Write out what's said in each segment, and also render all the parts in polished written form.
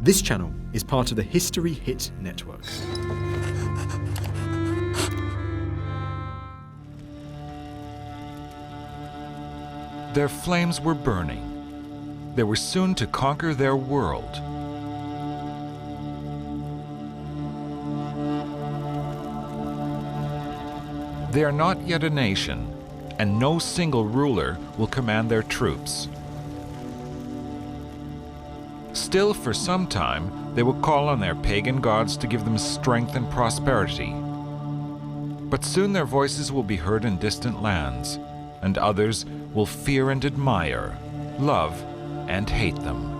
This channel is part of the History Hit network. Their flames were burning. They were soon to conquer their world. They are not yet a nation, and no single ruler will command their troops. Still, for some time, they will call on their pagan gods to give them strength and prosperity. But soon their voices will be heard in distant lands, and others will fear and admire, love and hate them.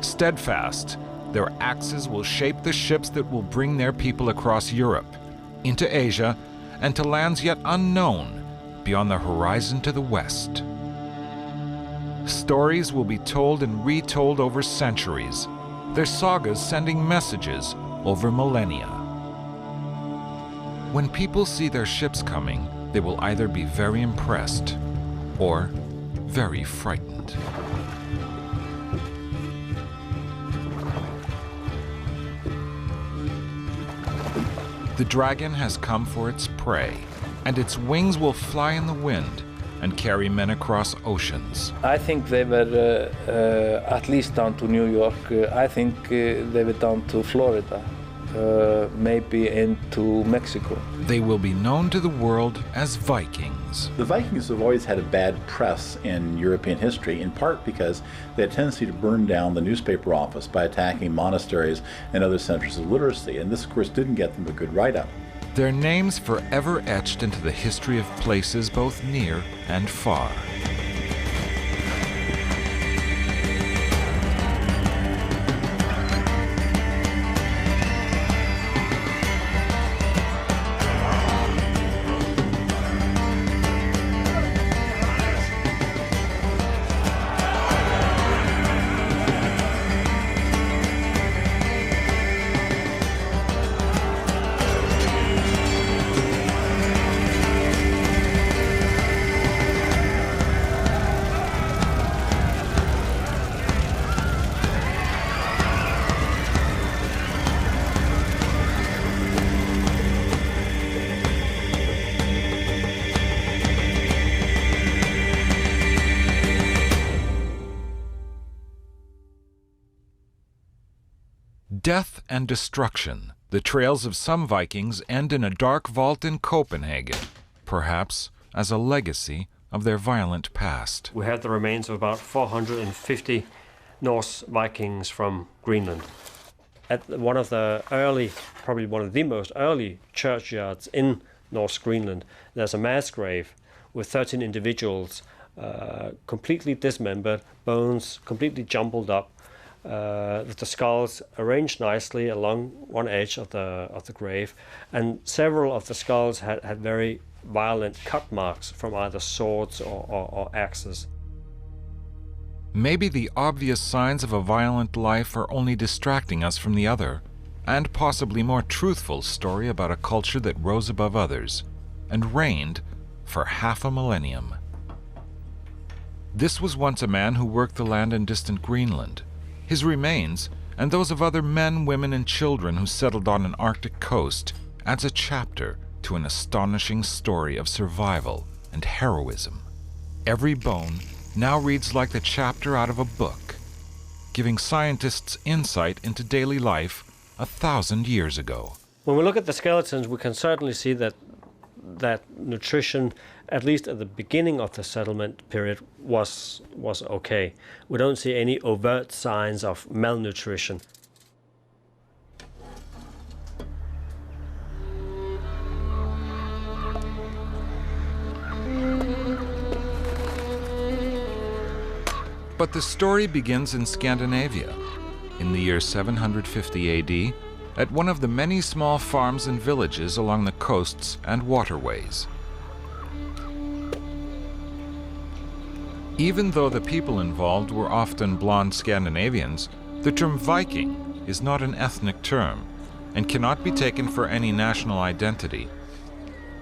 Steadfast, their axes will shape the ships that will bring their people across Europe, into Asia, and to lands yet unknown beyond the horizon to the west. Stories will be told and retold over centuries, their sagas sending messages over millennia. When people see their ships coming, they will either be very impressed or very frightened. The dragon has come for its prey, and its wings will fly in the wind and carry men across oceans. I think they were at least down to New York. I think they were down to Florida, maybe into Mexico. They will be known to the world as Vikings. The Vikings have always had a bad press in European history, in part because they had a tendency to burn down the newspaper office by attacking monasteries and other centers of literacy, and this, of course, didn't get them a good write-up. Their names forever etched into the history of places both near and far. Death and destruction. The trails of some Vikings end in a dark vault in Copenhagen, perhaps as a legacy of their violent past. We have the remains of about 450 Norse Vikings from Greenland. At one of the early, probably one of the most early churchyards in North Greenland, there's a mass grave with 13 individuals completely dismembered, bones completely jumbled up, with the skulls arranged nicely along one edge of the grave, and several of the skulls had very violent cut marks from either swords or axes. Maybe the obvious signs of a violent life are only distracting us from the other, and possibly more truthful story about a culture that rose above others and reigned for half a millennium. This was once a man who worked the land in distant Greenland. His remains, and those of other men, women, and children who settled on an Arctic coast, adds a chapter to an astonishing story of survival and heroism. Every bone now reads like the chapter out of a book, giving scientists insight into daily life 1,000 years ago. When we look at the skeletons, we can certainly see that nutrition, at least at the beginning of the settlement period, was okay. We don't see any overt signs of malnutrition. But the story begins in Scandinavia, in the year 750 AD, at one of the many small farms and villages along the coasts and waterways. Even though the people involved were often blonde Scandinavians, the term Viking is not an ethnic term and cannot be taken for any national identity.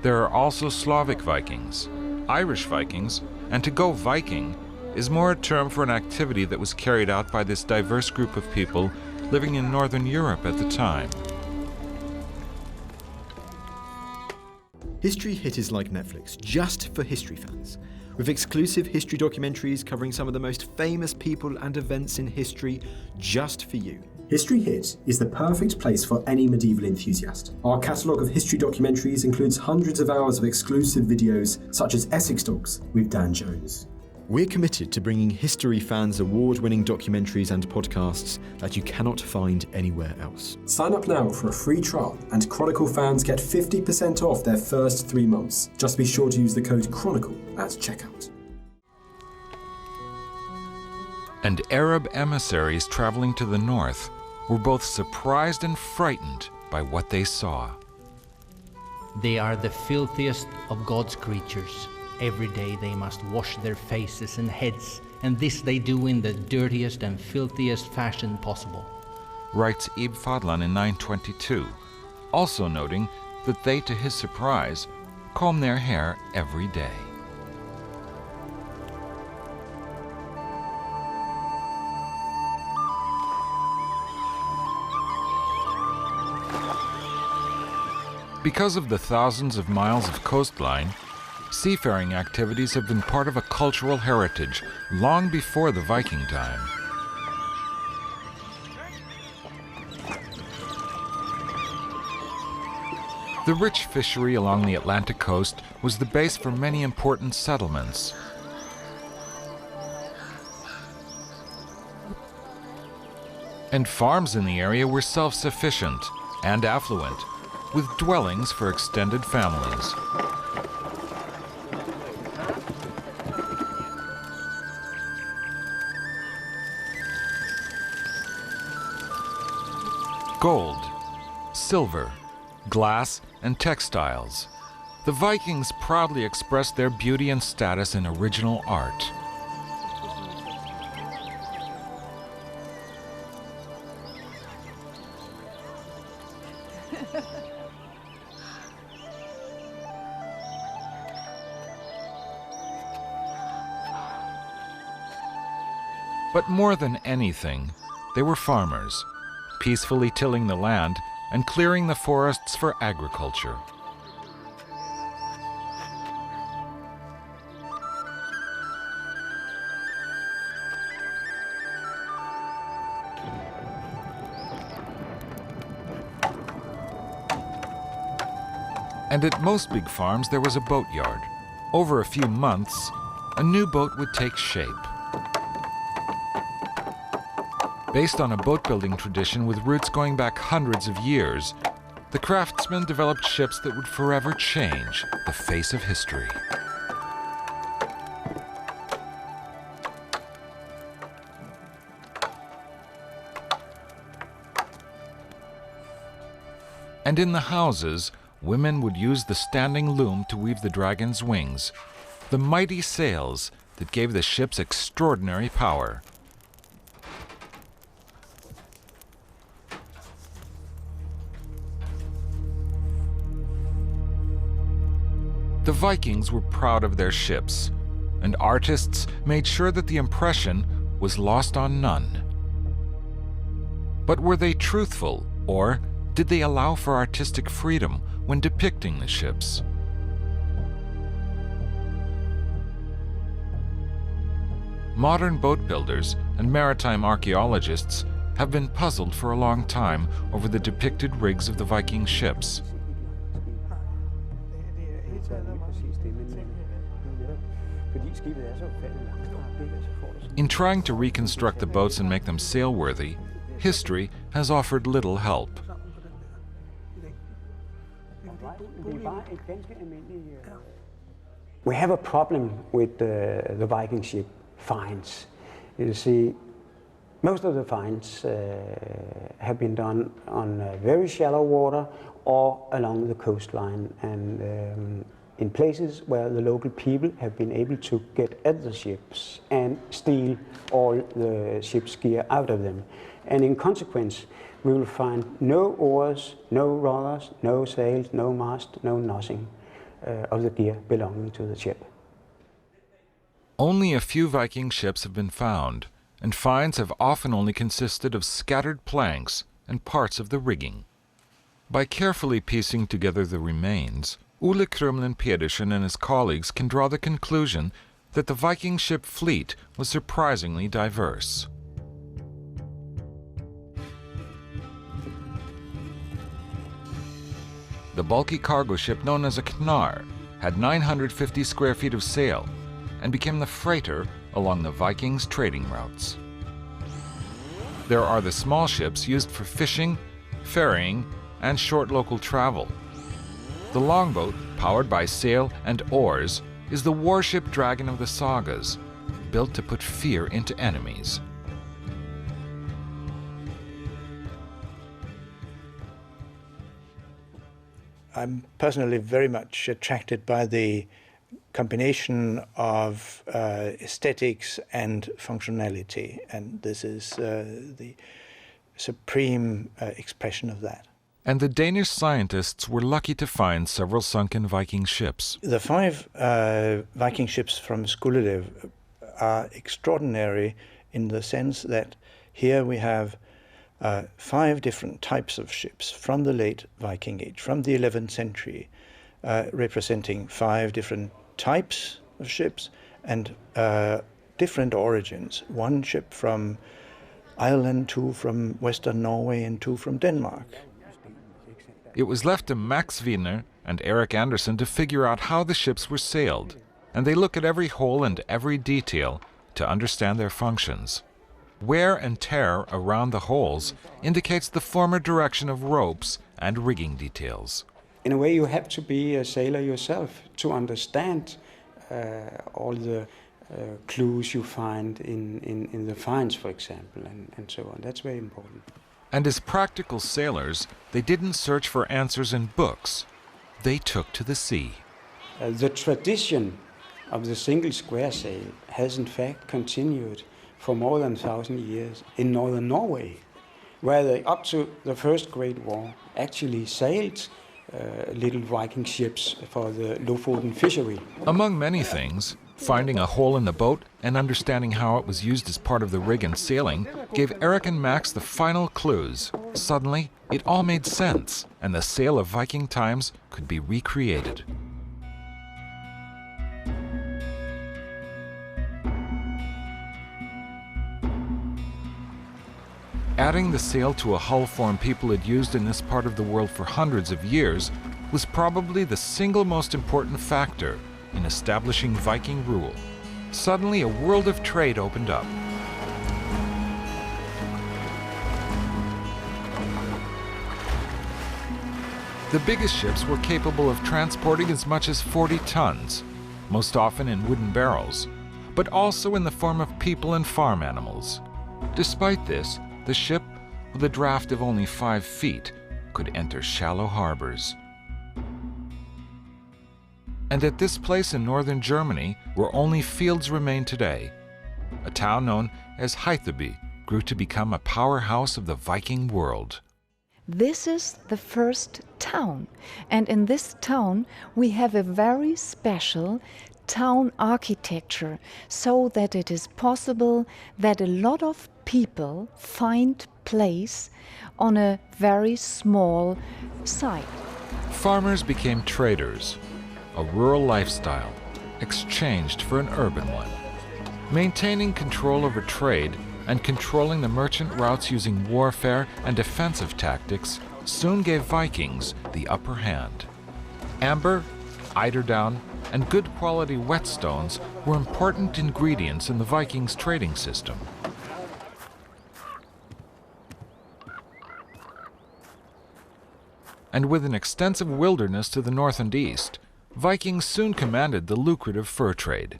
There are also Slavic Vikings, Irish Vikings, and to go Viking is more a term for an activity that was carried out by this diverse group of people living in Northern Europe at the time. History Hit is like Netflix, just for history fans. With exclusive history documentaries covering some of the most famous people and events in history, just for you. History Hit is the perfect place for any medieval enthusiast. Our catalogue of history documentaries includes hundreds of hours of exclusive videos, such as Essex Dogs with Dan Jones. We're committed to bringing history fans award-winning documentaries and podcasts that you cannot find anywhere else. Sign up now for a free trial, and Chronicle fans get 50% off their first 3 months. Just be sure to use the code Chronicle at checkout. And Arab emissaries traveling to the north were both surprised and frightened by what they saw. They are the filthiest of God's creatures. Every day they must wash their faces and heads, and this they do in the dirtiest and filthiest fashion possible, writes Ibn Fadlan in 922, also noting that they, to his surprise, comb their hair every day. Because of the thousands of miles of coastline, seafaring activities have been part of a cultural heritage long before the Viking time. The rich fishery along the Atlantic coast was the base for many important settlements. And farms in the area were self-sufficient and affluent, with dwellings for extended families. Gold, silver, glass, and textiles. The Vikings proudly expressed their beauty and status in original art. But more than anything, they were farmers, peacefully tilling the land and clearing the forests for agriculture. And at most big farms there was a boatyard. Over a few months, a new boat would take shape. Based on a boat-building tradition with roots going back hundreds of years, the craftsmen developed ships that would forever change the face of history. And in the houses, women would use the standing loom to weave the dragon's wings, the mighty sails that gave the ships extraordinary power. The Vikings were proud of their ships, and artists made sure that the impression was lost on none. But were they truthful, or did they allow for artistic freedom when depicting the ships? Modern boat builders and maritime archaeologists have been puzzled for a long time over the depicted rigs of the Viking ships. In trying to reconstruct the boats and make them sailworthy, history has offered little help. We have a problem with the Viking ship finds. You see, most of the finds have been done on very shallow water or along the coastline, and in places where the local people have been able to get at the ships and steal all the ship's gear out of them. And in consequence, we will find no oars, no rudders, no sails, no mast, no nothing of the gear belonging to the ship. Only a few Viking ships have been found, and finds have often only consisted of scattered planks and parts of the rigging. By carefully piecing together the remains, Ole Krumlin Pedersen and his colleagues can draw the conclusion that the Viking ship fleet was surprisingly diverse. The bulky cargo ship known as a Knar had 950 square feet of sail and became the freighter along the Vikings' trading routes. There are the small ships used for fishing, ferrying, and short local travel. The longboat, powered by sail and oars, is the warship dragon of the sagas, built to put fear into enemies. I'm personally very much attracted by the combination of aesthetics and functionality, and this is the supreme expression of that. And the Danish scientists were lucky to find several sunken Viking ships. The 5 Viking ships from Skuldelev are extraordinary in the sense that here we have 5 different types of ships from the late Viking Age, from the 11th century, representing 5 different types of ships and different origins. 1 ship from Ireland, 2 from Western Norway, and 2 from Denmark. It was left to Max Wiener and Eric Anderson to figure out how the ships were sailed, and they look at every hole and every detail to understand their functions. Wear and tear around the holes indicates the former direction of ropes and rigging details. In a way, you have to be a sailor yourself to understand all the clues you find in the finds, for example, and so on. That's very important. And as practical sailors, they didn't search for answers in books. They took to the sea. The tradition of the single square sail has in fact continued for more than 1,000 years in northern Norway, where they, up to the First Great War, actually sailed little Viking ships for the Lofoten fishery. Among many things, finding a hole in the boat and understanding how it was used as part of the rig and sailing gave Eric and Max the final clues. Suddenly, it all made sense, and the sail of Viking times could be recreated. Adding the sail to a hull form people had used in this part of the world for hundreds of years was probably the single most important factor in establishing Viking rule. Suddenly, a world of trade opened up. The biggest ships were capable of transporting as much as 40 tons, most often in wooden barrels, but also in the form of people and farm animals. Despite this, the ship, with a draft of only 5 feet, could enter shallow harbors. And at this place in northern Germany, where only fields remain today, a town known as Hytherby grew to become a powerhouse of the Viking world. This is the first town, and in this town we have a very special town architecture, so that it is possible that a lot of people find place on a very small site. Farmers became traders, a rural lifestyle exchanged for an urban one. Maintaining control over trade and controlling the merchant routes using warfare and defensive tactics soon gave Vikings the upper hand. Amber, eiderdown, and good quality whetstones were important ingredients in the Vikings' trading system. And with an extensive wilderness to the north and east, Vikings soon commanded the lucrative fur trade.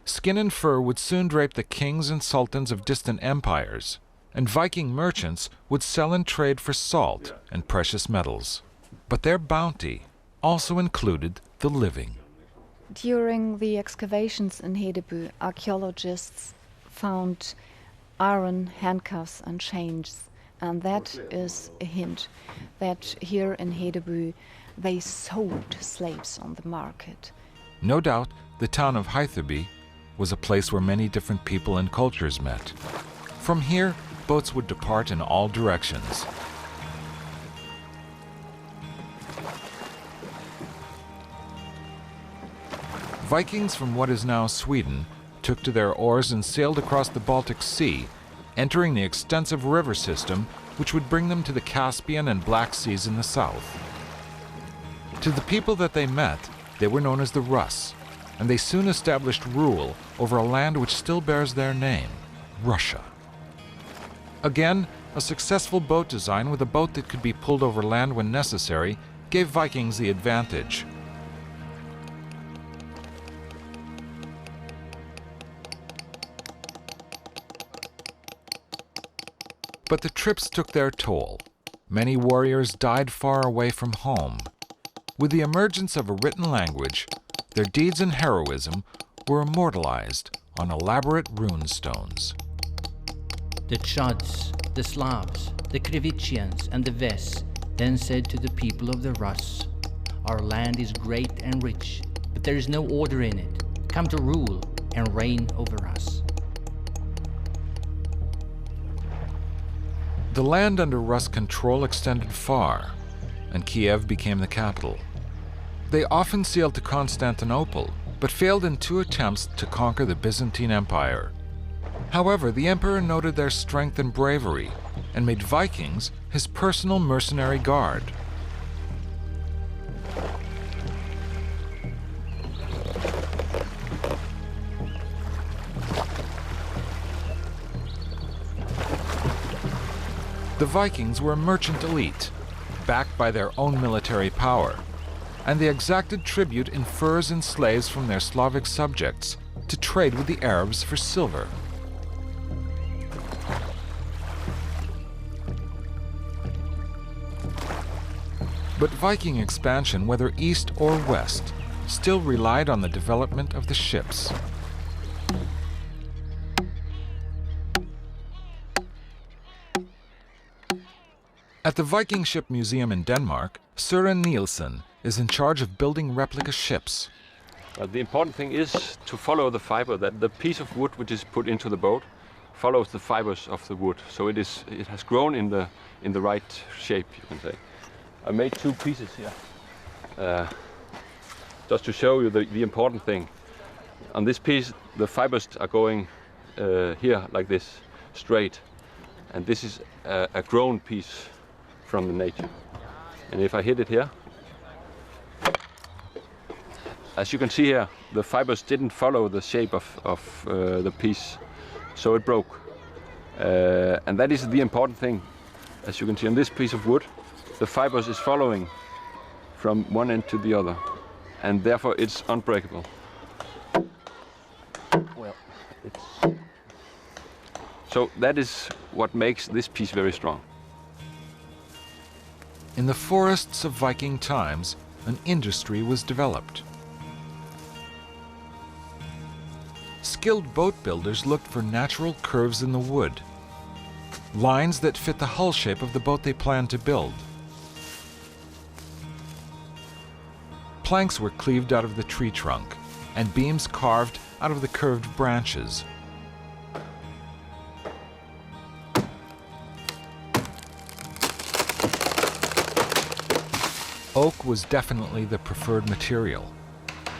Skin and fur would soon drape the kings and sultans of distant empires, and Viking merchants would sell and trade for salt and precious metals. But their bounty also included the living. During the excavations in Hedeby, archaeologists found iron handcuffs and chains, and that is a hint that here in Hedeby they sold slaves on the market. No doubt the town of Hytherby was a place where many different people and cultures met. From here, boats would depart in all directions. Vikings from what is now Sweden took to their oars and sailed across the Baltic Sea, entering the extensive river system which would bring them to the Caspian and Black Seas in the south. To the people that they met, they were known as the Russ, and they soon established rule over a land which still bears their name, Russia. Again, a successful boat design with a boat that could be pulled over land when necessary gave Vikings the advantage. But the trips took their toll. Many warriors died far away from home. With the emergence of a written language, their deeds and heroism were immortalized on elaborate rune stones. The Chuds, the Slavs, the Krivicians, and the Ves then said to the people of the Rus, "Our land is great and rich, but there is no order in it. Come to rule and reign over us." The land under Rus control extended far, and Kiev became the capital. They often sailed to Constantinople, but failed in 2 attempts to conquer the Byzantine Empire. However, the emperor noted their strength and bravery, and made Vikings his personal mercenary guard. The Vikings were a merchant elite, backed by their own military power, and they exacted tribute in furs and slaves from their Slavic subjects to trade with the Arabs for silver. But Viking expansion, whether east or west, still relied on the development of the ships. At the Viking Ship Museum in Denmark, Søren Nielsen is in charge of building replica ships. The important thing is to follow the fiber, that the piece of wood which is put into the boat follows the fibers of the wood. So it has grown in the right shape, you can say. I made 2 pieces here, just to show you the important thing. On this piece, the fibers are going here like this, straight, and this is a grown piece from the nature. And if I hit it here, as you can see here, the fibers didn't follow the shape of the piece, so it broke. And that is the important thing. As you can see on this piece of wood, the fibers is following from one end to the other, and therefore it's unbreakable. Well, so that is what makes this piece very strong. In the forests of Viking times, an industry was developed. Skilled boat builders looked for natural curves in the wood, lines that fit the hull shape of the boat they planned to build. Planks were cleaved out of the tree trunk, and beams carved out of the curved branches. Oak was definitely the preferred material,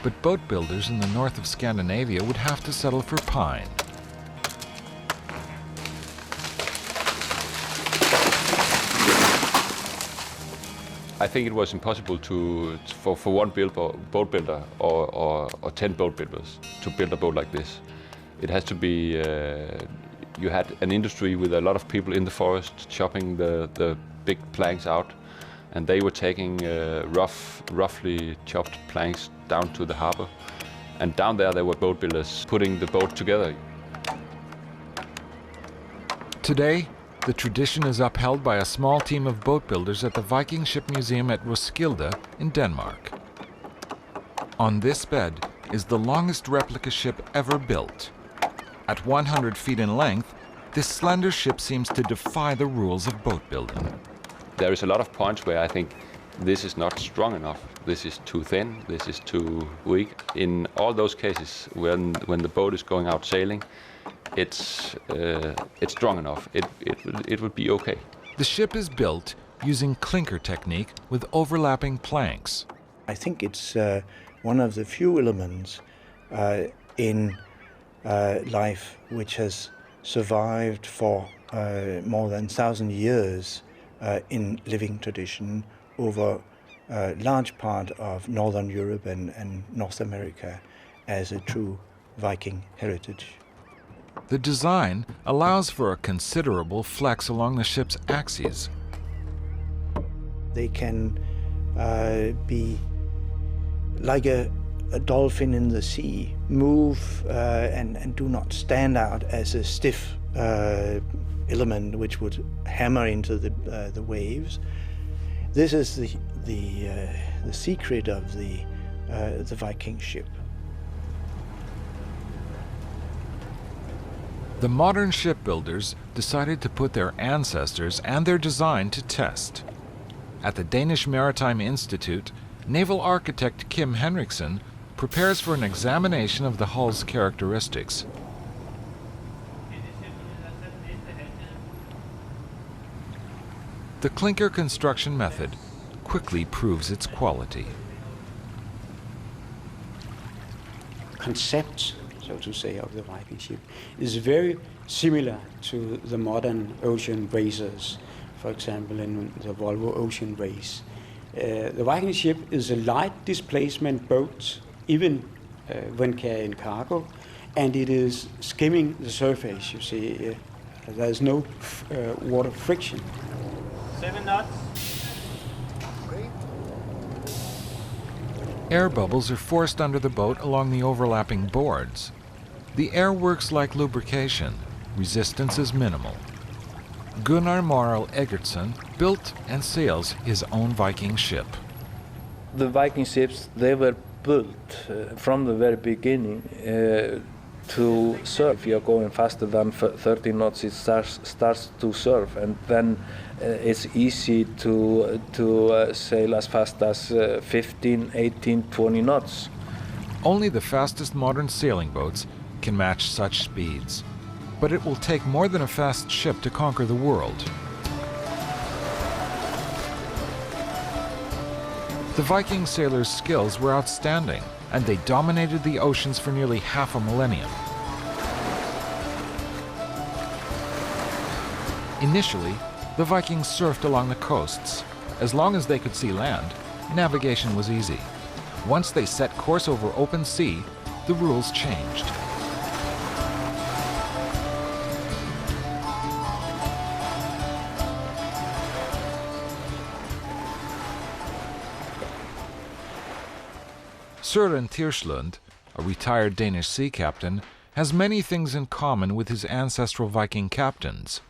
but boat builders in the north of Scandinavia would have to settle for pine. I think it was impossible for one boat builder or 10 boat builders to build a boat like this. It has to be, you had an industry with a lot of people in the forest chopping the big planks out, and they were taking roughly chopped planks down to the harbor. And down there were boat builders putting the boat together. Today, the tradition is upheld by a small team of boat builders at the Viking Ship Museum at Roskilde in Denmark. On this bed is the longest replica ship ever built. At 100 feet in length, this slender ship seems to defy the rules of boat building. There is a lot of points where I think this is not strong enough, this is too thin, this is too weak. in all those cases, when the boat is going out sailing, it's strong enough. It would be okay. The ship is built using clinker technique with overlapping planks. I think it's one of the few elements in life which has survived for more than 1,000 years in living tradition over a large part of Northern Europe and North America as a true Viking heritage. The design allows for a considerable flex along the ship's axes. They can be like a dolphin in the sea, move and do not stand out as a stiff element which would hammer into the waves. This is the secret of the Viking ship. The modern shipbuilders decided to put their ancestors and their design to test. At the Danish Maritime Institute, naval architect Kim Henriksen prepares for an examination of the hull's characteristics. The clinker construction method quickly proves its quality. Concept, so to say, of the Viking ship is very similar to the modern ocean racers, for example, in the Volvo Ocean Race. The Viking ship is a light displacement boat, even when carrying cargo, and it is skimming the surface, you see. There's no water friction. 7 knots. Air bubbles are forced under the boat along the overlapping boards. The air works like lubrication. Resistance is minimal. Gunnar Marel Egertsen built and sails his own Viking ship. The Viking ships, they were built from the very beginning to surf. If you're going faster than 30 knots, it starts to surf, and then it's easy to sail as fast as 15, 18, 20 knots. Only the fastest modern sailing boats can match such speeds. But it will take more than a fast ship to conquer the world. The Viking sailors' skills were outstanding, and they dominated the oceans for nearly half a millennium. Initially, the Vikings surfed along the coasts. As long as they could see land, navigation was easy. Once they set course over open sea, the rules changed. Søren Tirslund, a retired Danish sea captain, has many things in common with his ancestral Viking captains.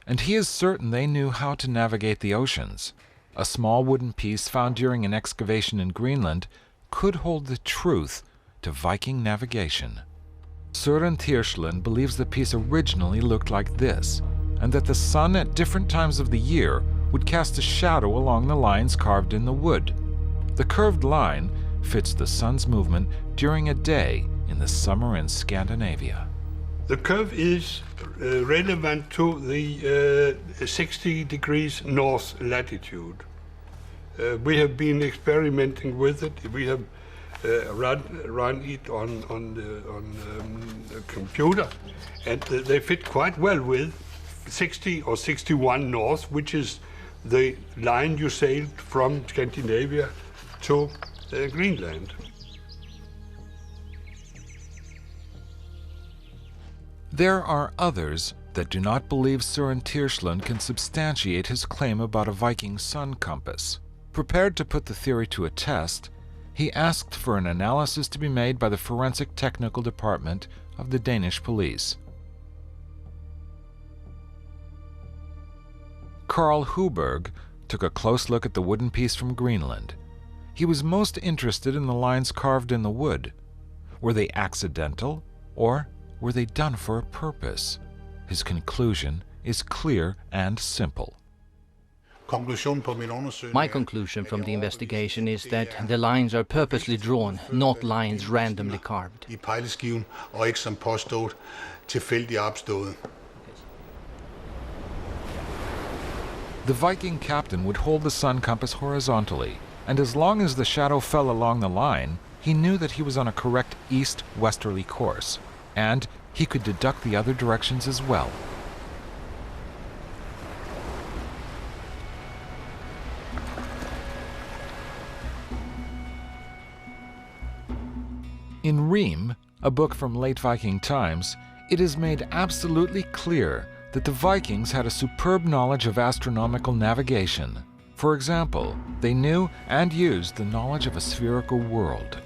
And he is certain they knew how to navigate the oceans. A small wooden piece found during an excavation in Greenland could hold the truth to Viking navigation. Søren Tirslund believes the piece originally looked like this, and that the sun at different times of the year would cast a shadow along the lines carved in the wood. The curved line fits the sun's movement during a day in the summer in Scandinavia. The curve is relevant to the 60 degrees north latitude. We have been experimenting with it. We have run it on the computer, and they fit quite well with 60 or 61 north, which is the line you sailed from Scandinavia to Greenland. There are others that do not believe Søren Tirslund can substantiate his claim about a Viking sun compass. Prepared to put the theory to a test, he asked for an analysis to be made by the Forensic Technical Department of the Danish police. Carl Huberg took a close look at the wooden piece from Greenland. He was most interested in the lines carved in the wood. Were they accidental, or were they done for a purpose? His conclusion is clear and simple. My conclusion from the investigation is that the lines are purposely drawn, not lines randomly carved. I pejleskiven, og ikke som påstået tilfældigt opstået. The Viking captain would hold the sun compass horizontally, and as long as the shadow fell along the line, he knew that he was on a correct east-westerly course, and he could deduct the other directions as well. In Riem, a book from late Viking times, it is made absolutely clear that the Vikings had a superb knowledge of astronomical navigation. For example, they knew and used the knowledge of a spherical world.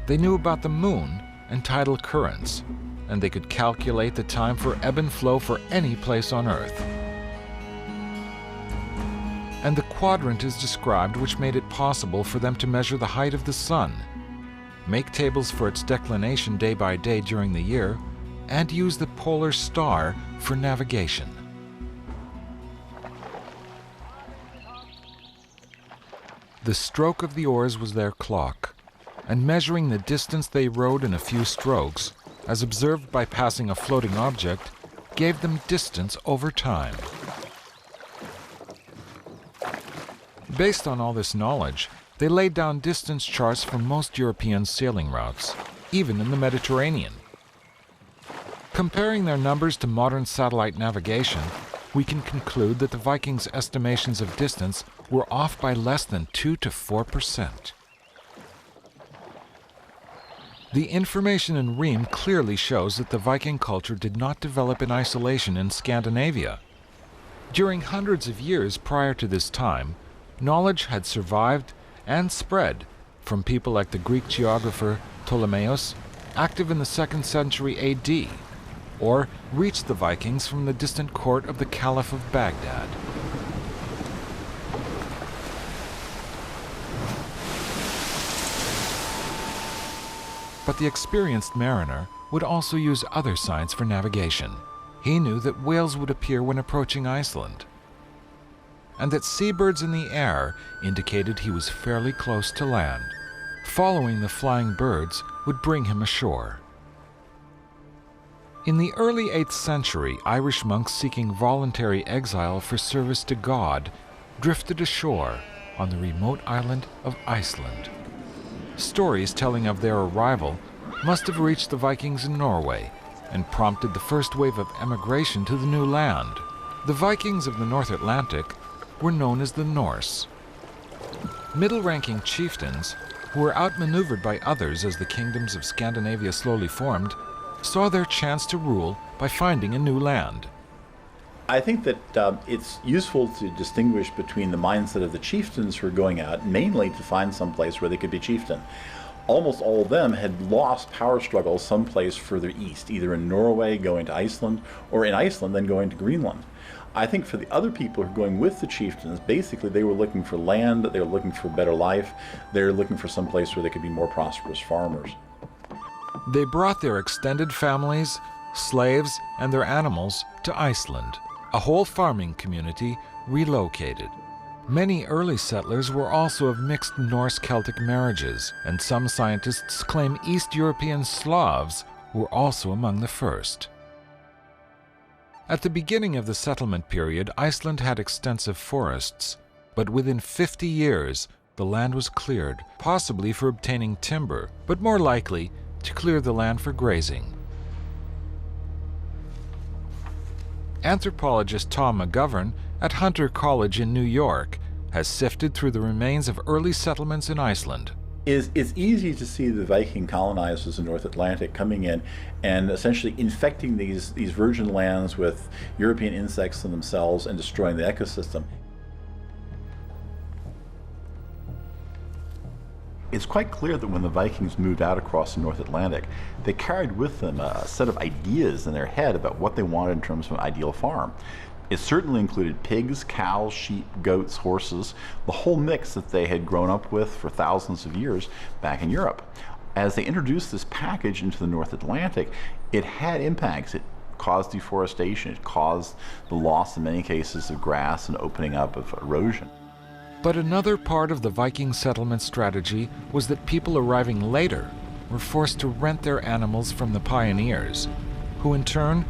They knew about the moon and tidal currents, and they could calculate the time for ebb and flow for any place on Earth. And the quadrant is described, which made it possible for them to measure the height of the sun, make tables for its declination day by day during the year, and use the polar star for navigation. The stroke of the oars was their clock, and measuring the distance they rowed in a few strokes, as observed by passing a floating object, gave them distance over time. Based on all this knowledge, they laid down distance charts for most European sailing routes, even in the Mediterranean. Comparing their numbers to modern satellite navigation, we can conclude that the Vikings' estimations of distance were off by less than 2 to 4%. The information in Riem clearly shows that the Viking culture did not develop in isolation in Scandinavia. During hundreds of years prior to this time, knowledge had survived and spread from people like the Greek geographer Ptolemaeus, active in the 2nd century AD, or reached the Vikings from the distant court of the Caliph of Baghdad. But the experienced mariner would also use other signs for navigation. He knew that whales would appear when approaching Iceland, and that seabirds in the air indicated he was fairly close to land. Following the flying birds would bring him ashore. In the early 8th century, Irish monks seeking voluntary exile for service to God drifted ashore on the remote island of Iceland. Stories telling of their arrival must have reached the Vikings in Norway and prompted the first wave of emigration to the new land. The Vikings of the North Atlantic were known as the Norse. Middle-ranking chieftains, who were outmaneuvered by others as the kingdoms of Scandinavia slowly formed, saw their chance to rule by finding a new land. I think that it's useful to distinguish between the mindset of the chieftains who were going out mainly to find some place where they could be chieftain. Almost all of them had lost power struggles someplace further east, either in Norway going to Iceland, or in Iceland then going to Greenland. I think for the other people who are going with the chieftains, basically they were looking for land, they were looking for a better life, they were looking for some place where they could be more prosperous farmers. They brought their extended families, slaves, and their animals to Iceland. A whole farming community relocated. Many early settlers were also of mixed Norse-Celtic marriages, and some scientists claim East European Slavs were also among the first. At the beginning of the settlement period, Iceland had extensive forests, but within 50 years, the land was cleared, possibly for obtaining timber, but more likely to clear the land for grazing. Anthropologist Tom McGovern at Hunter College in New York has sifted through the remains of early settlements in Iceland. It's easy to see the Viking colonizers in the North Atlantic coming in and essentially infecting these virgin lands with European insects in themselves and destroying the ecosystem. It's quite clear that when the Vikings moved out across the North Atlantic, they carried with them a set of ideas in their head about what they wanted in terms of an ideal farm. It certainly included pigs, cows, sheep, goats, horses, the whole mix that they had grown up with for thousands of years back in Europe. As they introduced this package into the North Atlantic, it had impacts. It caused deforestation. It caused the loss, in many cases, of grass and opening up of erosion. But another part of the Viking settlement strategy was that people arriving later were forced to rent their animals from the pioneers, who in turn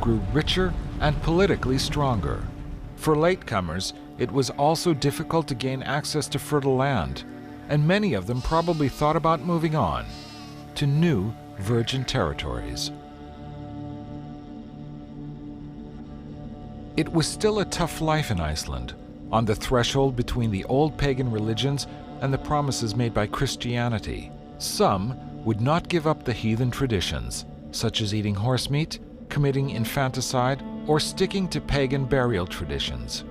grew richer and politically stronger. For latecomers, it was also difficult to gain access to fertile land, and many of them probably thought about moving on to new virgin territories. It was still a tough life in Iceland, on the threshold between the old pagan religions and the promises made by Christianity. Some would not give up the heathen traditions, such as eating horse meat, committing infanticide, or sticking to pagan burial traditions.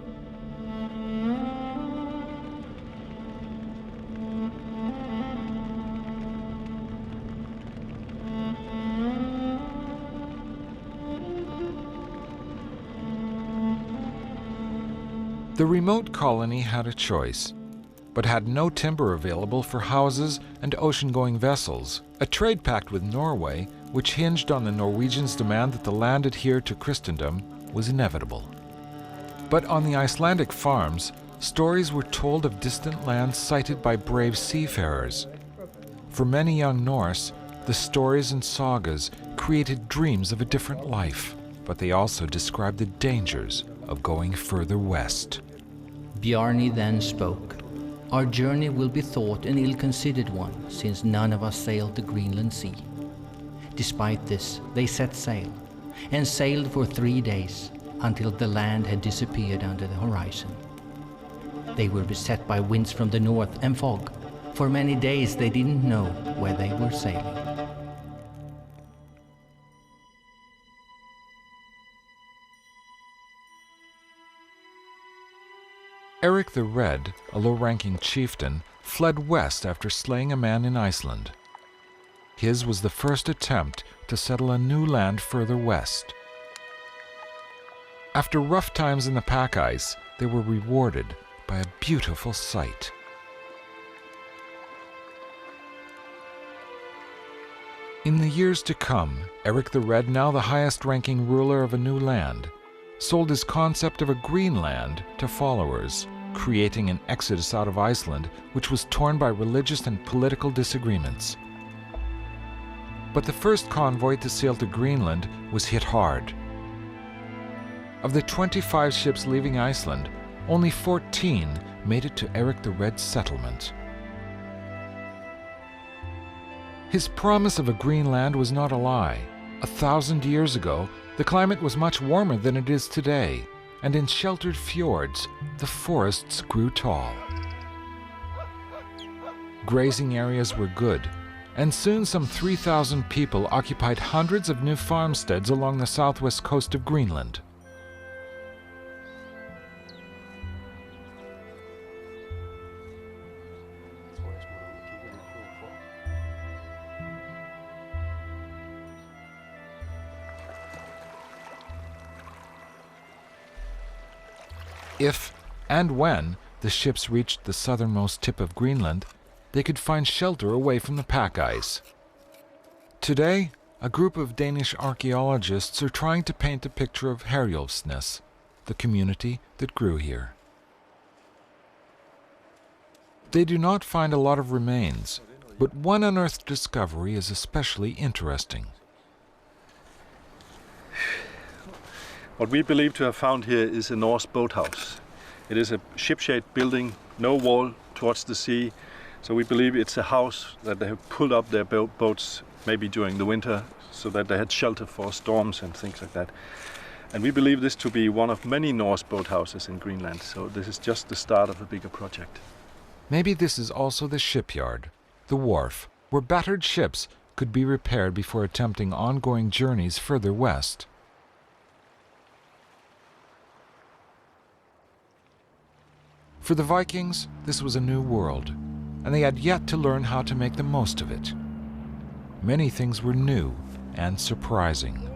The remote colony had a choice, but had no timber available for houses and ocean-going vessels. A trade pact with Norway, which hinged on the Norwegians' demand that the land adhere to Christendom, was inevitable. But on the Icelandic farms, stories were told of distant lands sighted by brave seafarers. For many young Norse, the stories and sagas created dreams of a different life, but they also described the dangers of going further west. Bjarni then spoke. Our journey will be thought an ill-considered one, since none of us sailed the Greenland Sea. Despite this, they set sail, and sailed for 3 days, until the land had disappeared under the horizon. They were beset by winds from the north and fog. For many days they didn't know where they were sailing. Eric the Red, a low-ranking chieftain, fled west after slaying a man in Iceland. His was the first attempt to settle a new land further west. After rough times in the pack ice, they were rewarded by a beautiful sight. In the years to come, Eric the Red, now the highest-ranking ruler of a new land, sold his concept of a Greenland to followers, creating an exodus out of Iceland, which was torn by religious and political disagreements. But the first convoy to sail to Greenland was hit hard. Of the 25 ships leaving Iceland, only 14 made it to Eric the Red's settlement. His promise of a Greenland was not a lie. 1,000 years ago, the climate was much warmer than it is today, and in sheltered fjords, the forests grew tall. Grazing areas were good, and soon some 3,000 people occupied hundreds of new farmsteads along the southwest coast of Greenland. If and when the ships reached the southernmost tip of Greenland, they could find shelter away from the pack ice. Today, a group of Danish archaeologists are trying to paint a picture of Herjolfsnes, the community that grew here. They do not find a lot of remains, but one unearthed discovery is especially interesting. What we believe to have found here is a Norse boathouse. It is a ship-shaped building, no wall towards the sea, so we believe it's a house that they have pulled up their boats maybe during the winter so that they had shelter for storms and things like that. And we believe this to be one of many Norse boathouses in Greenland, so this is just the start of a bigger project. Maybe this is also the shipyard, the wharf, where battered ships could be repaired before attempting ongoing journeys further west. For the Vikings, this was a new world, and they had yet to learn how to make the most of it. Many things were new and surprising.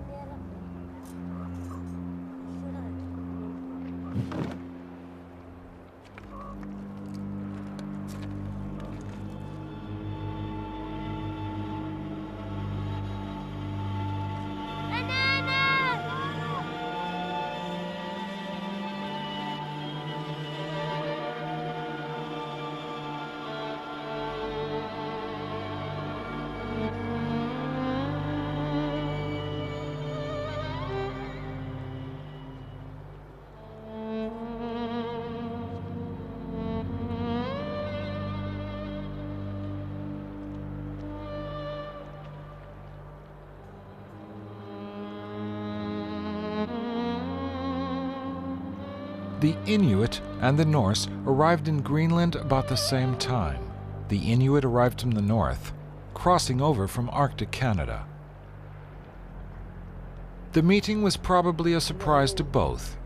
The Inuit and the Norse arrived in Greenland about the same time. The Inuit arrived from the north, crossing over from Arctic Canada. The meeting was probably a surprise to both.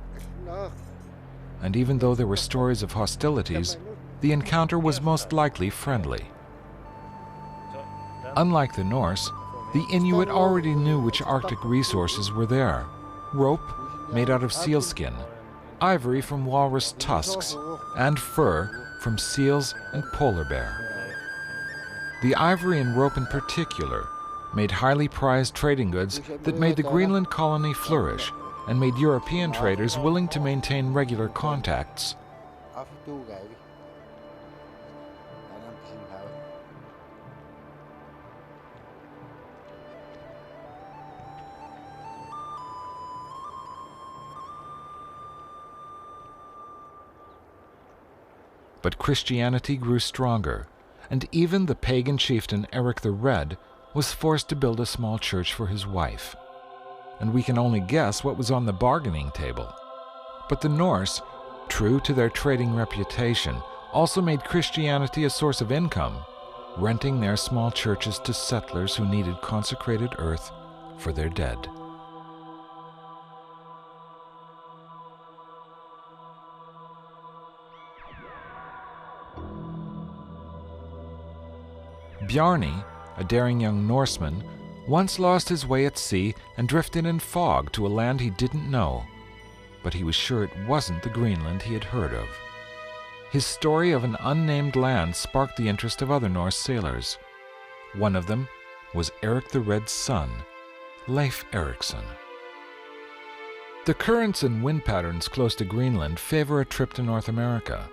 And even though there were stories of hostilities, the encounter was most likely friendly. Unlike the Norse, the Inuit already knew which Arctic resources were there: rope made out of sealskin, ivory from walrus tusks, and fur from seals and polar bear. The ivory and rope in particular made highly prized trading goods that made the Greenland colony flourish and made European traders willing to maintain regular contacts. But Christianity grew stronger, and even the pagan chieftain Eric the Red was forced to build a small church for his wife. And we can only guess what was on the bargaining table. But the Norse, true to their trading reputation, also made Christianity a source of income, renting their small churches to settlers who needed consecrated earth for their dead. Bjarni, a daring young Norseman, once lost his way at sea and drifted in fog to a land he didn't know, but he was sure it wasn't the Greenland he had heard of. His story of an unnamed land sparked the interest of other Norse sailors. One of them was Eric the Red's son, Leif Erikson. The currents and wind patterns close to Greenland favor a trip to North America.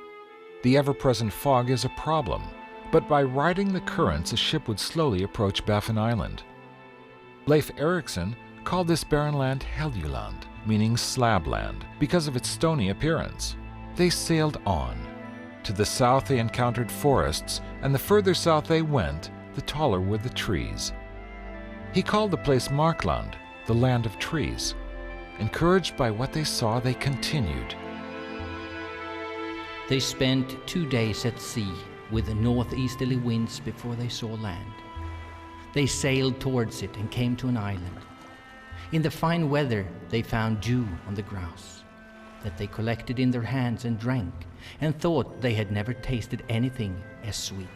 The ever-present fog is a problem, but by riding the currents, a ship would slowly approach Baffin Island. Leif Erikson called this barren land Helgeland, meaning slabland, because of its stony appearance. They sailed on. To the south they encountered forests, and the further south they went, the taller were the trees. He called the place Markland, the land of trees. Encouraged by what they saw, they continued. They spent 2 days at sea with northeasterly winds before they saw land. They sailed towards it and came to an island. In the fine weather, they found dew on the grass that they collected in their hands and drank, and thought they had never tasted anything as sweet.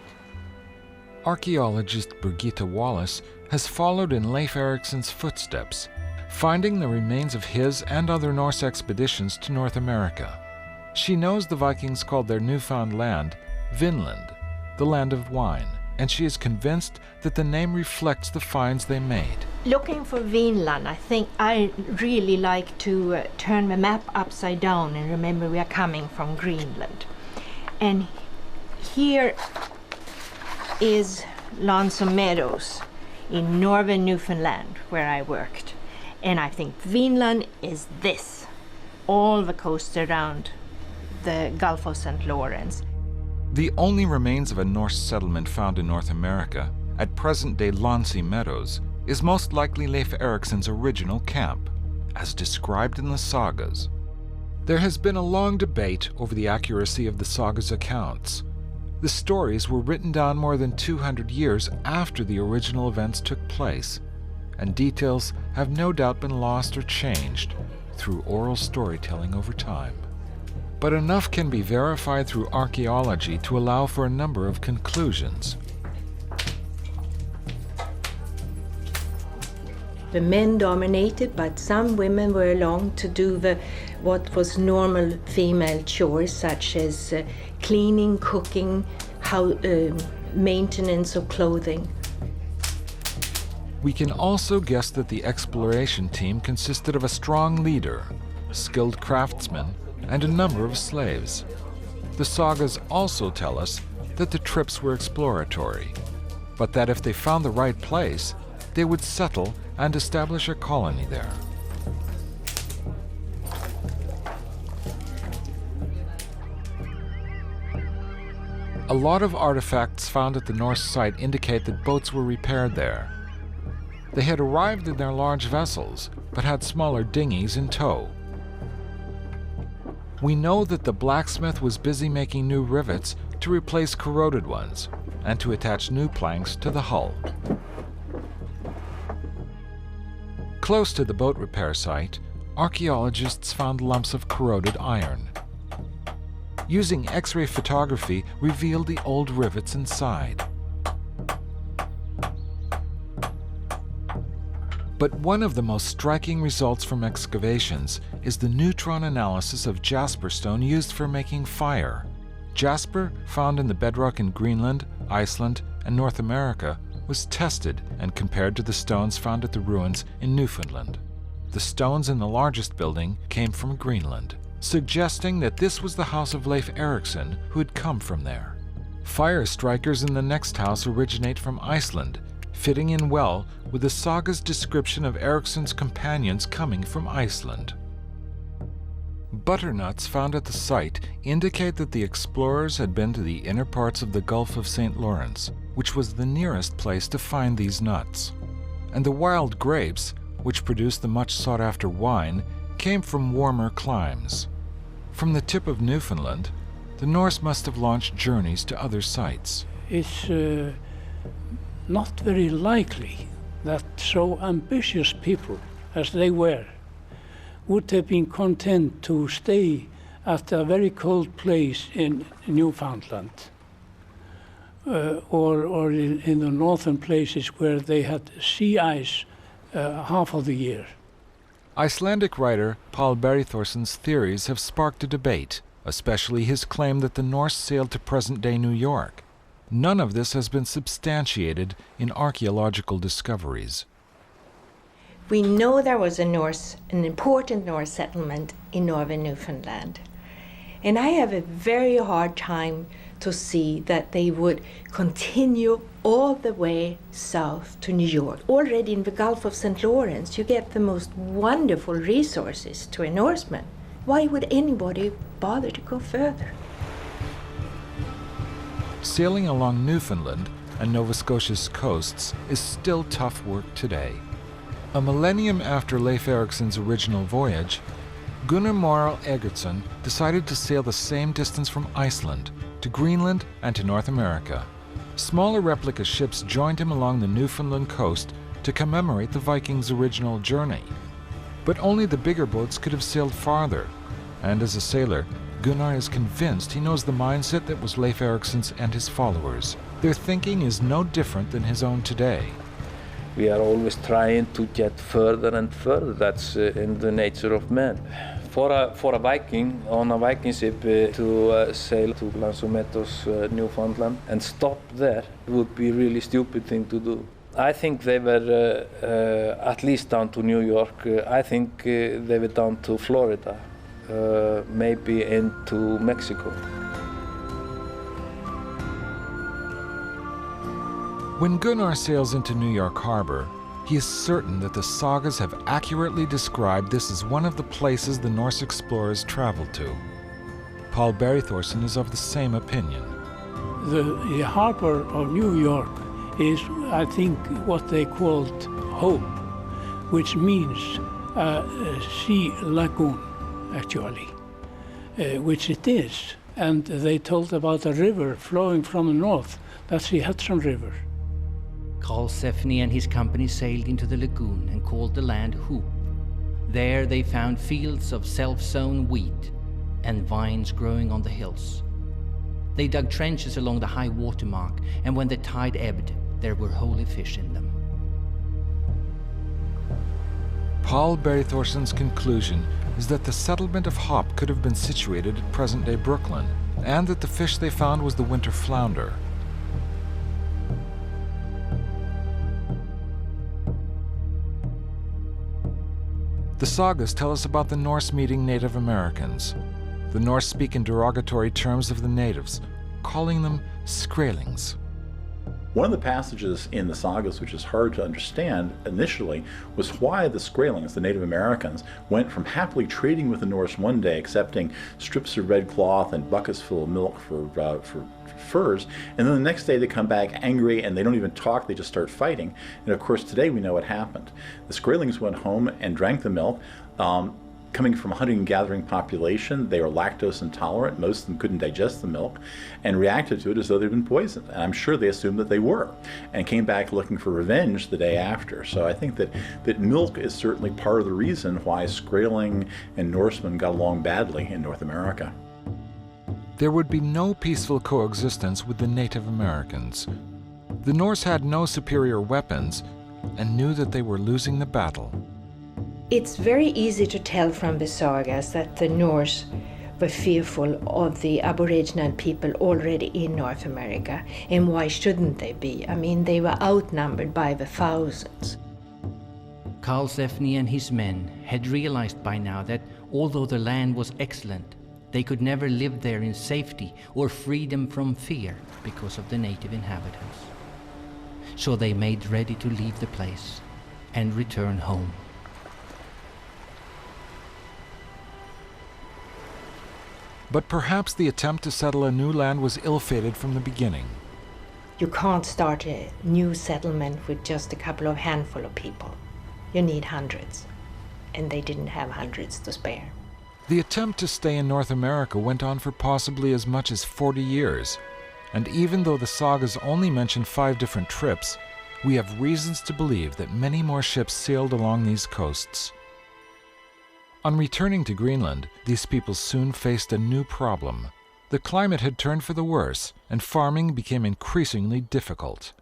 Archaeologist Birgitta Wallace has followed in Leif Erikson's footsteps, finding the remains of his and other Norse expeditions to North America. She knows the Vikings called their newfound land Vinland, the land of wine, and she is convinced that the name reflects the finds they made. Looking for Vinland, I think I really like to turn the map upside down and remember we are coming from Greenland. And here is Lonesome Meadows in northern Newfoundland, where I worked. And I think Vinland is this, all the coast around the Gulf of St. Lawrence. The only remains of a Norse settlement found in North America, at present-day Lonsey Meadows, is most likely Leif Erikson's original camp, as described in the sagas. There has been a long debate over the accuracy of the sagas' accounts. The stories were written down more than 200 years after the original events took place, and details have no doubt been lost or changed through oral storytelling over time. But enough can be verified through archaeology to allow for a number of conclusions. The men dominated, but some women were along to do what was normal female chores, such as cleaning, cooking, maintenance of clothing. We can also guess that the exploration team consisted of a strong leader, skilled craftsmen, and a number of slaves. The sagas also tell us that the trips were exploratory, but that if they found the right place, they would settle and establish a colony there. A lot of artifacts found at the Norse site indicate that boats were repaired there. They had arrived in their large vessels, but had smaller dinghies in tow. We know that the blacksmith was busy making new rivets to replace corroded ones and to attach new planks to the hull. Close to the boat repair site, archaeologists found lumps of corroded iron. Using X-ray photography revealed the old rivets inside. But one of the most striking results from excavations is the neutron analysis of jasper stone used for making fire. Jasper, found in the bedrock in Greenland, Iceland, and North America, was tested and compared to the stones found at the ruins in Newfoundland. The stones in the largest building came from Greenland, suggesting that this was the house of Leif Erikson, who had come from there. Fire strikers in the next house originate from Iceland, fitting in well with the saga's description of Eriksson's companions coming from Iceland. Butternuts found at the site indicate that the explorers had been to the inner parts of the Gulf of St. Lawrence, which was the nearest place to find these nuts. And the wild grapes, which produced the much sought-after wine, came from warmer climes. From the tip of Newfoundland, the Norse must have launched journeys to other sites. It's not very likely that so ambitious people as they were would have been content to stay at a very cold place in Newfoundland or in the northern places where they had sea ice half of the year. Icelandic writer Paul Berithorsson's theories have sparked a debate, especially his claim that the Norse sailed to present-day New York. None of this has been substantiated in archaeological discoveries. We know there was an important Norse settlement in northern Newfoundland. And I have a very hard time to see that they would continue all the way south to New York. Already in the Gulf of St. Lawrence, you get the most wonderful resources to a Norseman. Why would anybody bother to go further? Sailing along Newfoundland and Nova Scotia's coasts is still tough work today. A millennium after Leif Erikson's original voyage, Gunnar Moral Egertsson decided to sail the same distance from Iceland to Greenland and to North America. Smaller replica ships joined him along the Newfoundland coast to commemorate the Vikings' original journey. But only the bigger boats could have sailed farther, and as a sailor, Gunnar is convinced he knows the mindset that was Leif Eriksson's and his followers. Their thinking is no different than his own today. We are always trying to get further and further. That's in the nature of man. For a Viking on a Viking ship to sail to Lanzometos, Newfoundland, and stop there would be a really stupid thing to do. I think they were at least down to New York. I think they were down to Florida, maybe into Mexico. When Gunnar sails into New York Harbor, he is certain that the sagas have accurately described this as one of the places the Norse explorers traveled to. Paul Berithorson is of the same opinion. The harbor of New York is, I think, what they called Hope, which means sea lagoon, actually, which it is. And they told about a river flowing from the north. That's the Hudson River. Carl Sefni and his company sailed into the lagoon and called the land Hoop. There they found fields of self-sown wheat and vines growing on the hills. They dug trenches along the high water mark, and when the tide ebbed, there were holy fish in them. Paul Berithorson's conclusion is that the settlement of Hop could have been situated at present-day Brooklyn, and that the fish they found was the winter flounder. The sagas tell us about the Norse meeting Native Americans. The Norse speak in derogatory terms of the natives, calling them Skrælings. One of the passages in the sagas which is hard to understand initially was why the Skrælings, the Native Americans, went from happily trading with the Norse one day, accepting strips of red cloth and buckets full of milk for furs, and then the next day they come back angry and they don't even talk, they just start fighting. And of course today we know what happened. The Skrælings went home and drank the milk, coming from a hunting and gathering population, they were lactose intolerant. Most of them couldn't digest the milk and reacted to it as though they'd been poisoned. And I'm sure they assumed that they were and came back looking for revenge the day after. So I think that milk is certainly part of the reason why Skraeling and Norsemen got along badly in North America. There would be no peaceful coexistence with the Native Americans. The Norse had no superior weapons and knew that they were losing the battle. It's very easy to tell from the sagas that the Norse were fearful of the Aboriginal people already in North America. And why shouldn't they be? I mean, they were outnumbered by the thousands. Karlsefni and his men had realized by now that although the land was excellent, they could never live there in safety or freedom from fear because of the native inhabitants. So they made ready to leave the place and return home. But perhaps the attempt to settle a new land was ill-fated from the beginning. You can't start a new settlement with just a couple of handful of people. You need hundreds, and they didn't have hundreds to spare. The attempt to stay in North America went on for possibly as much as 40 years. And even though the sagas only mention 5 different trips, we have reasons to believe that many more ships sailed along these coasts. On returning to Greenland, these people soon faced a new problem. The climate had turned for the worse, and farming became increasingly difficult.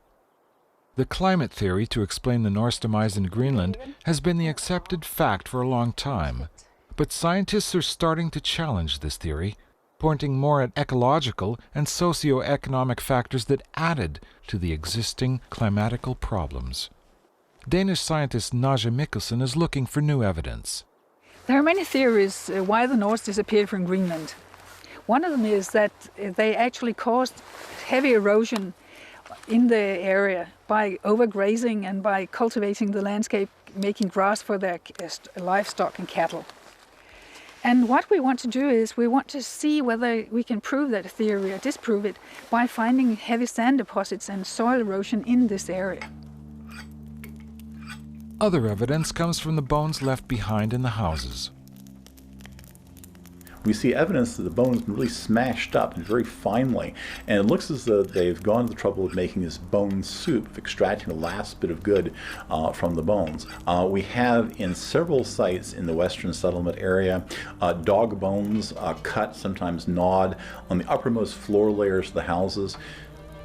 The climate theory to explain the Norse demise in Greenland has been the accepted fact for a long time. But scientists are starting to challenge this theory, pointing more at ecological and socio-economic factors that added to the existing climatical problems. Danish scientist Naja Mikkelsen is looking for new evidence. There are many theories why the Norse disappeared from Greenland. One of them is that they actually caused heavy erosion in the area by overgrazing and by cultivating the landscape, making grass for their livestock and cattle. And what we want to do is we want to see whether we can prove that theory or disprove it by finding heavy sand deposits and soil erosion in this area. Other evidence comes from the bones left behind in the houses. We see evidence that the bone has been really smashed up and very finely, and it looks as though they've gone to the trouble of making this bone soup, of extracting the last bit of good from the bones. We have in several sites in the western settlement area dog bones cut, sometimes gnawed, on the uppermost floor layers of the houses.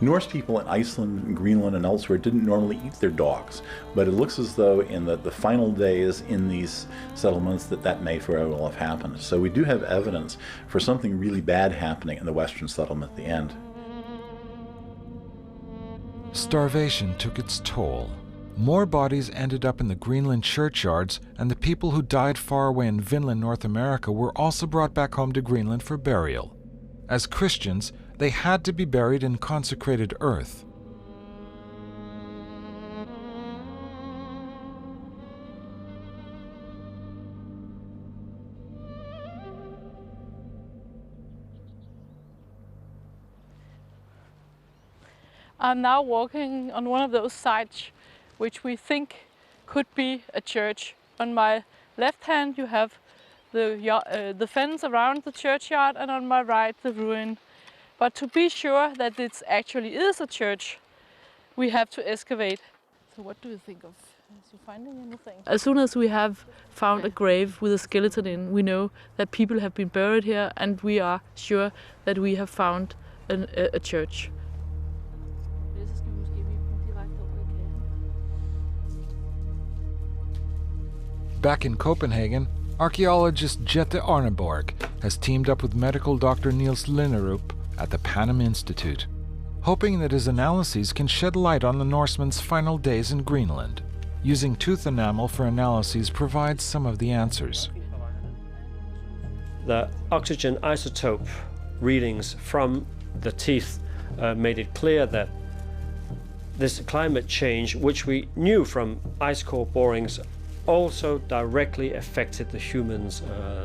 Norse people in Iceland and Greenland and elsewhere didn't normally eat their dogs, but it looks as though in the final days in these settlements that may very well have happened. So we do have evidence for something really bad happening in the western settlement at the end. Starvation took its toll. More bodies ended up in the Greenland churchyards, and the people who died far away in Vinland, North America, were also brought back home to Greenland for burial. As Christians, they had to be buried in consecrated earth. I'm now walking on one of those sites which we think could be a church. On my left hand you have the fence around the churchyard, and on my right the ruin. But to be sure that it actually is a church, we have to excavate. So what do you think of? Is you finding anything? As soon as we have found a grave with a skeleton in, we know that people have been buried here, and we are sure that we have found a church. Back in Copenhagen, archaeologist Jette Arneborg has teamed up with medical doctor Niels Linderup at the Panum Institute, hoping that his analyses can shed light on the Norsemen's final days in Greenland. Using tooth enamel for analyses provides some of the answers. The oxygen isotope readings from the teeth made it clear that this climate change, which we knew from ice core borings, also directly affected the humans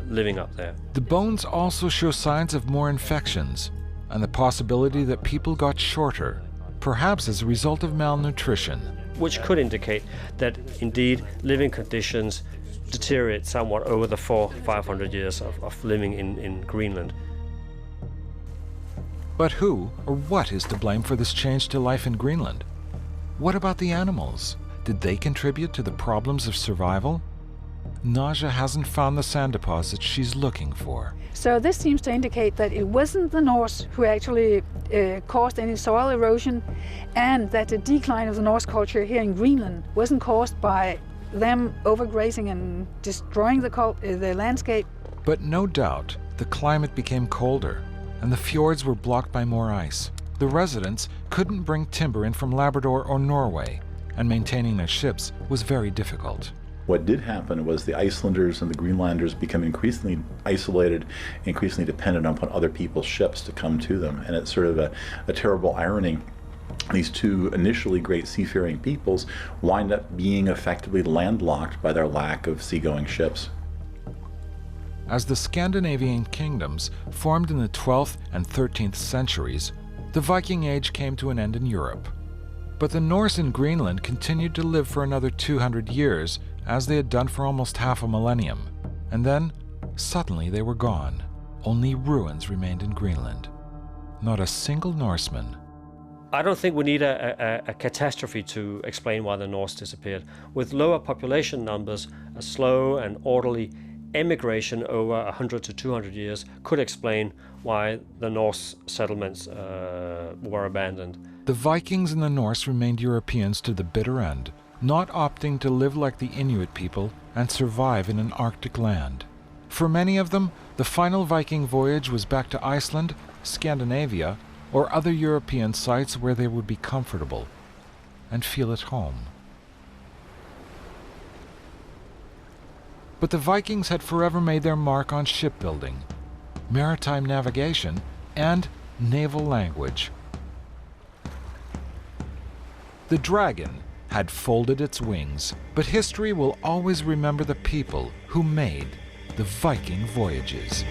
living up there. The bones also show signs of more infections and the possibility that people got shorter, perhaps as a result of malnutrition. Which could indicate that indeed living conditions deteriorate somewhat over the 400-500 years of living in Greenland. But who or what is to blame for this change to life in Greenland? What about the animals? Did they contribute to the problems of survival? Naja hasn't found the sand deposits she's looking for. So this seems to indicate that it wasn't the Norse who actually caused any soil erosion, and that the decline of the Norse culture here in Greenland wasn't caused by them overgrazing and destroying the landscape. But no doubt, the climate became colder, and the fjords were blocked by more ice. The residents couldn't bring timber in from Labrador or Norway, and maintaining their ships was very difficult. What did happen was the Icelanders and the Greenlanders become increasingly isolated, increasingly dependent upon other people's ships to come to them. And it's sort of a terrible irony. These two initially great seafaring peoples wind up being effectively landlocked by their lack of seagoing ships. As the Scandinavian kingdoms formed in the 12th and 13th centuries, the Viking Age came to an end in Europe. But the Norse in Greenland continued to live for another 200 years, as they had done for almost half a millennium. And then, suddenly they were gone. Only ruins remained in Greenland. Not a single Norseman. I don't think we need a catastrophe to explain why the Norse disappeared. With lower population numbers, a slow and orderly emigration over 100 to 200 years could explain why the Norse settlements were abandoned. The Vikings and the Norse remained Europeans to the bitter end, not opting to live like the Inuit people and survive in an Arctic land. For many of them, the final Viking voyage was back to Iceland, Scandinavia, or other European sites where they would be comfortable and feel at home. But the Vikings had forever made their mark on shipbuilding, maritime navigation, and naval language. The dragon had folded its wings, but history will always remember the people who made the Viking voyages.